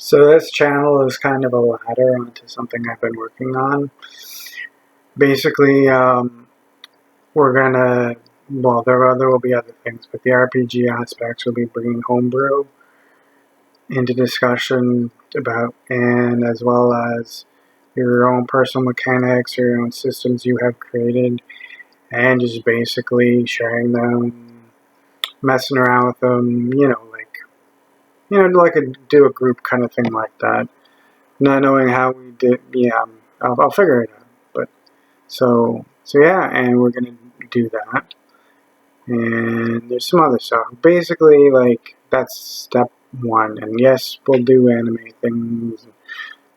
So this channel is kind of a ladder onto something I've been working on. Basically, we're gonna, well, there will be other things, but the RPG aspects will be bringing homebrew into discussion about, and as well as your own personal mechanics, your own systems you have created, and just basically sharing them, messing around with them, like do a group kind of thing like that. Not knowing how we did, yeah, I'll figure it out. But so yeah, and we're gonna do that. And there's some other stuff. Basically, like that's step one. And yes, we'll do anime things.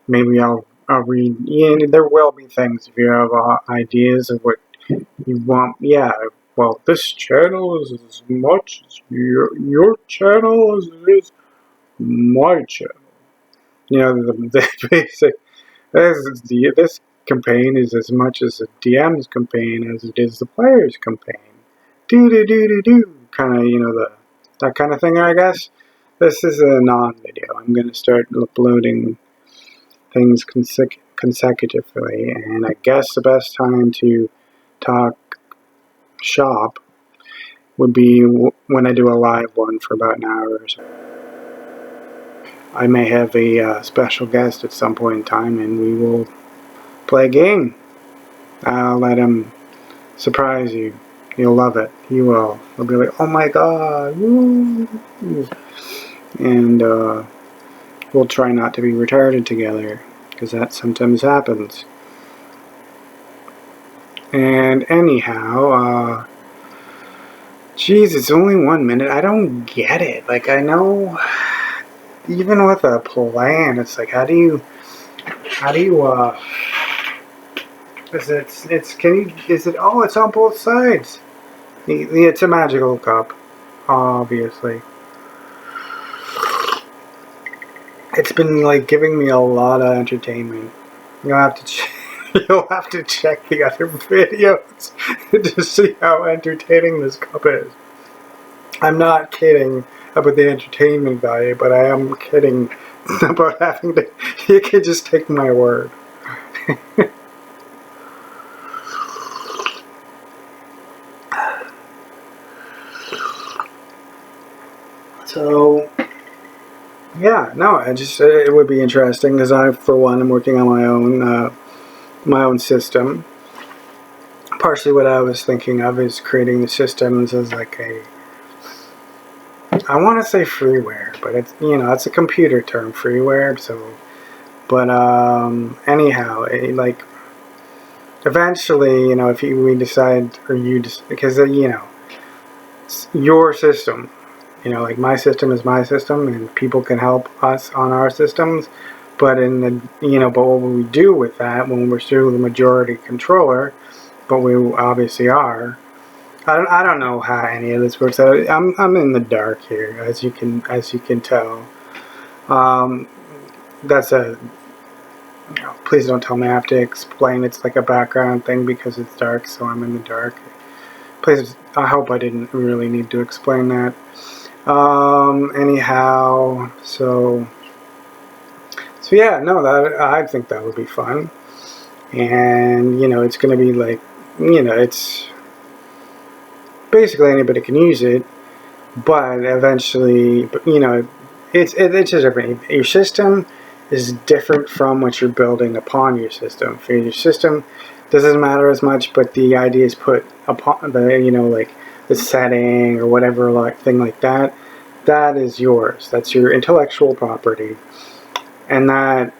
Maybe I'll read. Yeah, there will be things if you have ideas of what you want. Yeah. Well, this channel is as much as your channel as it is my channel. The basic. This campaign is as much as the DM's campaign as it is the player's campaign. Do kind of that kind of thing. I guess this is a non-video. I'm gonna start uploading things consecutively, and I guess the best time to talk shop would be when I do a live one for about an hour or so. I may have a special guest at some point in time, and we will play a game. I'll let him surprise you. You'll love it. You will. You'll be like, oh my god. Woo. And we'll try not to be retarded together, because that sometimes happens. And anyhow, geez, it's only 1 minute. I don't get it. Like, I know, even with a plan, it's like, how do you, oh, it's on both sides. It's a magical cup, obviously. It's been like giving me a lot of entertainment. You'll have to check the other videos to see how entertaining this cup is. I'm not kidding about the entertainment value, but I am kidding about having to. You can just take my word. So, yeah, no, it would be interesting because I, for one, am working on my own system. Partially, what I was thinking of is creating the systems as like I want to say freeware, but it's a computer term, freeware. So, but anyhow, like eventually, if we decide, or you just because it's your system. Like my system is my system, and people can help us on our systems. But but what we do with that when we're still the majority controller, but we obviously are. I don't know how any of this works out. I'm in the dark here, as you can tell. That's please don't tell me I have to explain. It's like a background thing because it's dark, so I'm in the dark. Please, I hope I didn't really need to explain that. Anyhow, so yeah, no, I think that would be fun, and it's gonna be like, it's basically anybody can use it, but eventually, it's just different. Your system is different from what you're building upon your system. For your system, doesn't matter as much, but the idea is put upon the like the setting or whatever thing like that. That is yours. That's your intellectual property, and that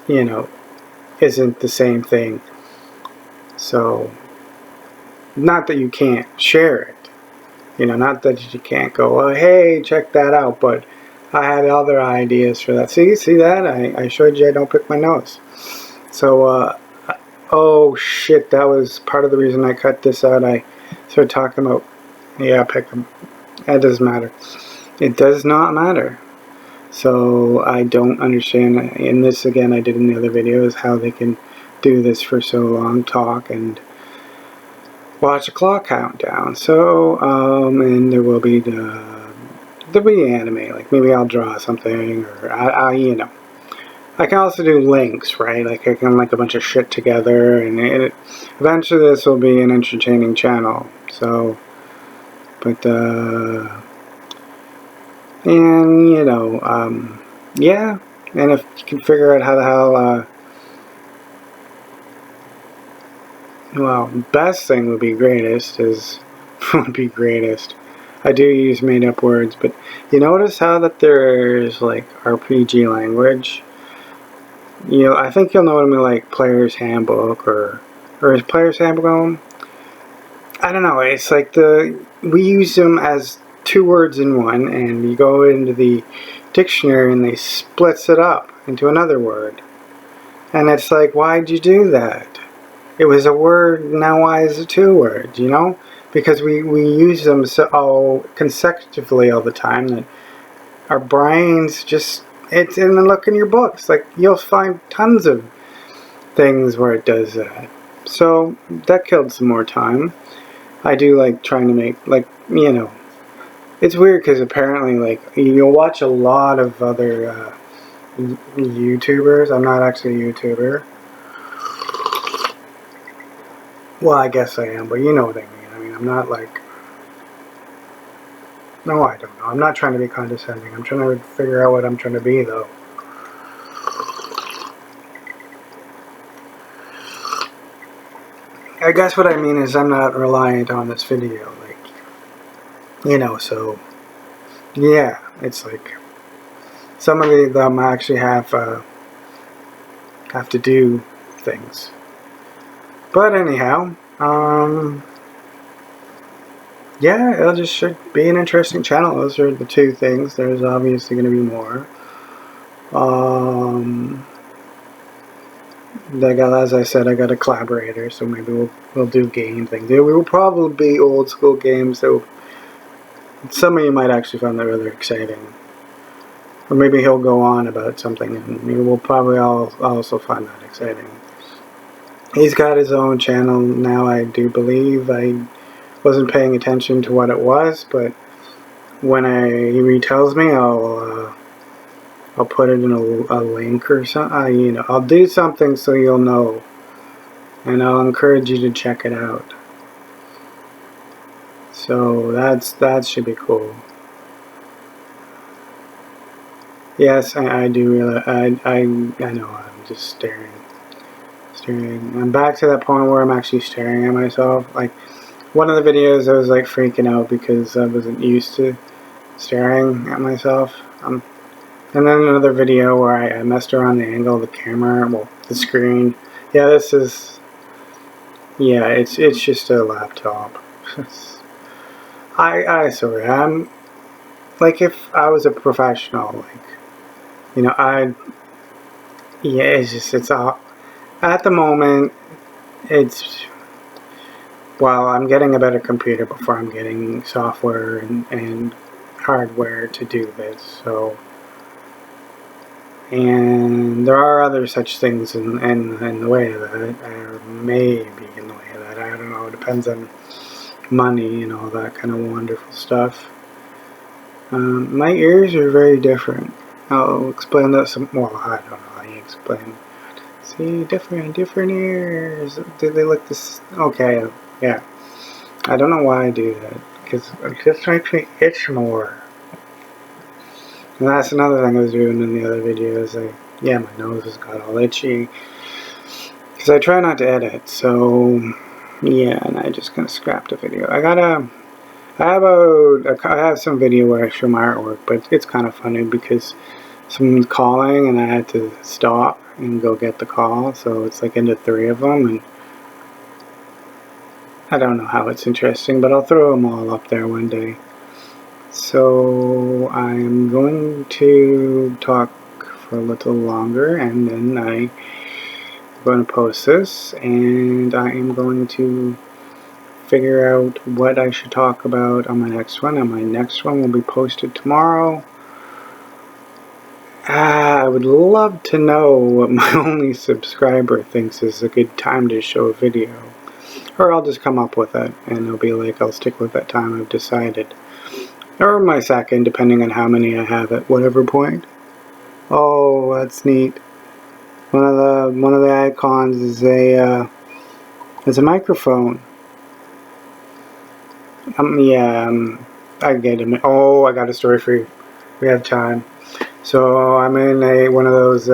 isn't the same thing. So, not that you can't share it. Not that you can't go, oh, hey, check that out. But I had other ideas for that. See that? I showed you I don't pick my nose. So, oh shit, that was part of the reason I cut this out. I started talking about, yeah, pick them. It doesn't matter. It does not matter. So I don't understand. And this, again, I did in the other videos, how they can do this for so long, talk and watch a clock countdown. So, and there will be the there'll be anime, like maybe I'll draw something, or I you know. I can also do links, right? Like I can link a bunch of shit together, and eventually this will be an entertaining channel. So, but and you know, yeah. And if you can figure out how the hell, well, best thing would be greatest is would be greatest. I do use made up words, but you notice how that there's like RPG language. You know, I think you'll know what I mean, like Player's Handbook or is Player's Handbook on? I don't know. It's like we use them as two words in one, and you go into the dictionary and they splits it up into another word, and it's like, why'd you do that? It was a word. Now why is it two words? You know, because we use them consecutively all the time that our brains just. It's in the look in your books. Like you'll find tons of things where it does that. So that killed some more time. I do like trying to make, like, you know, it's weird because apparently, like, you'll watch a lot of other YouTubers. I'm not actually a YouTuber. Well, I guess I am, but you know what I mean. I mean, I'm not like. No, I don't know. I'm not trying to be condescending. I'm trying to figure out what I'm trying to be, though. I guess what I mean is I'm not reliant on this video, like, you know, so, yeah, it's like, some of them actually have to do things. But anyhow, yeah, it just should be an interesting channel. Those are the two things. There's obviously going to be more. As I said, I got a collaborator, so maybe we'll do game things. It will probably be old school games, so some of you might actually find that rather exciting. Or maybe he'll go on about something, and we will probably also find that exciting. He's got his own channel now, I do believe. I wasn't paying attention to what it was, but when he retells me, I'll put it in a link or something. You know, I'll do something so you'll know, and I'll encourage you to check it out. So that should be cool. Yes, I do really. I know. I'm just staring. I'm back to that point where I'm actually staring at myself. Like one of the videos, I was like freaking out because I wasn't used to staring at myself. And then another video where I messed around the angle of the camera, well, the screen. Yeah, this is. Yeah, it's just a laptop. Sorry, I'm like if I was a professional, like, you know, yeah, it's all. At the moment, well, I'm getting a better computer before I'm getting software and hardware to do this, so, and there are other such things in the way of that, or maybe in the way of that, I don't know, it depends on money and all that kind of wonderful stuff. My ears are very different. I'll explain that some, well, I don't know how you explain. See, different ears. Do they look this? Okay, yeah. I don't know why I do that, because it just makes me itch more. And that's another thing I was doing in the other videos. Yeah, my nose has got all itchy. Because I try not to edit, so yeah, and I just kind of scrapped a video. I have some video where I show my artwork, but it's kind of funny because someone's calling and I had to stop and go get the call, so it's like into 3 of them, and I don't know how it's interesting, but I'll throw them all up there one day. So I'm going to talk for a little longer, and then I'm going to post this, and I am going to figure out what I should talk about on my next one, and my next one will be posted tomorrow. I would love to know what my only subscriber thinks is a good time to show a video. Or I'll just come up with it, and it'll be like, I'll stick with that time I've decided. or my second, depending on how many I have at whatever point. Oh, that's neat. One of the icons is a microphone. Yeah, I get it. Oh, I got a story for you. We have time. So I'm in one of those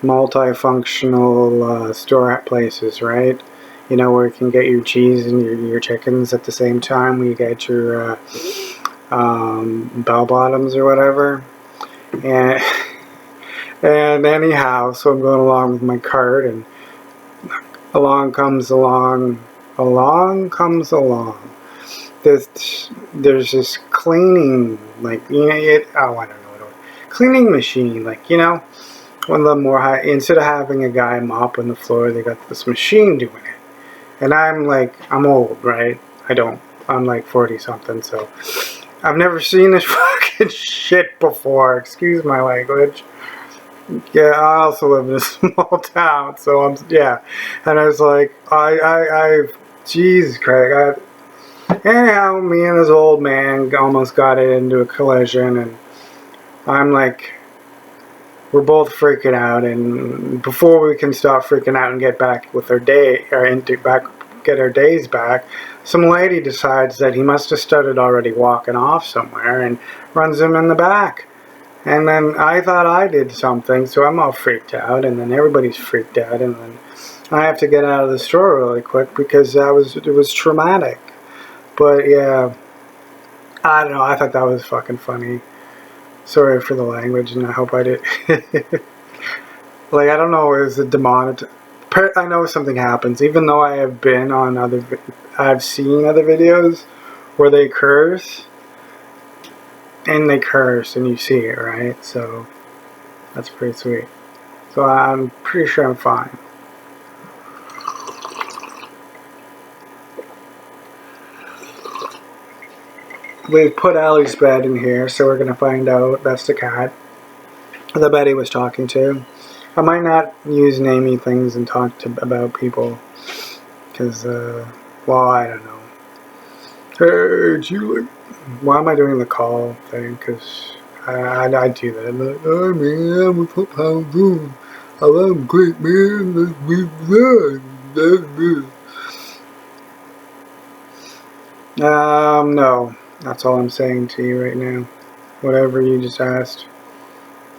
multifunctional store places, right? You know, where you can get your cheese and your chickens at the same time. Where you get your bell bottoms or whatever. And and anyhow, so I'm going along with my cart, and along comes along. There's this cleaning, like, you know, I don't know, cleaning machine, like, you know, one of the more high, instead of having a guy mopping the floor, they got this machine doing it. And I'm like, I'm old, right? I'm like 40 something, so I've never seen this fucking shit before. Excuse my language. Yeah, I also live in a small town, so yeah. And I was like, Jesus Christ. Anyhow, me and this old man almost got into a collision, and I'm like, we're both freaking out, and before we can stop freaking out and get back with our day, get our days back, some lady decides that he must have started already walking off somewhere and runs him in the back. And then I thought I did something, so I'm all freaked out, and then everybody's freaked out, and then I have to get out of the store really quick because it was traumatic. But yeah, I don't know, I thought that was fucking funny. Sorry for the language, and I hope I did. Like, I don't know, is it demonetized? I know something happens, even though I have been on I've seen other videos where they curse, and you see it, right? So, that's pretty sweet. So I'm pretty sure I'm fine. We've put Allie's bed in here, so we're going to find out. That's the cat that Betty was talking to. I might not use namey things and talk about people, because, well, I don't know. Hey, Julie. Why am I doing the call thing? Because I do that. I'm like, oh man, I'm a foot-pound dude. I'm great, man. Let's be no. That's all I'm saying to you right now. Whatever you just asked.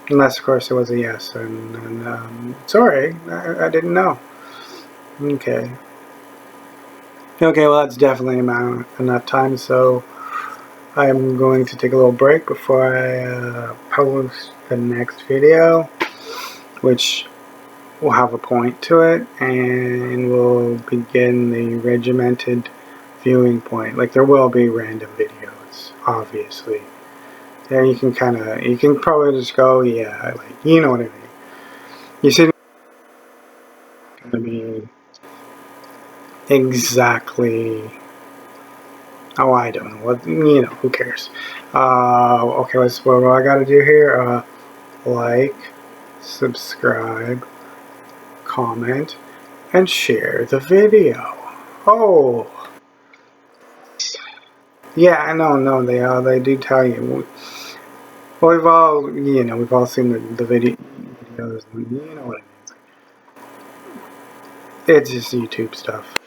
Unless, of course, it was a yes. And sorry, I didn't know. Okay. Okay, well, that's definitely enough time, so I'm going to take a little break before I post the next video, which will have a point to it, and we'll begin the regimented viewing point. Like, there will be random videos, obviously. There you can probably just go, yeah, like, you know what I mean. You see, it's going to be exactly, oh, I don't know, what, you know, who cares. Okay, what do I gotta do here? Like, subscribe, comment, and share the video. Oh, yeah, I know, no, they do tell you. Well, we've all seen the videos, you know what I mean. It's just YouTube stuff.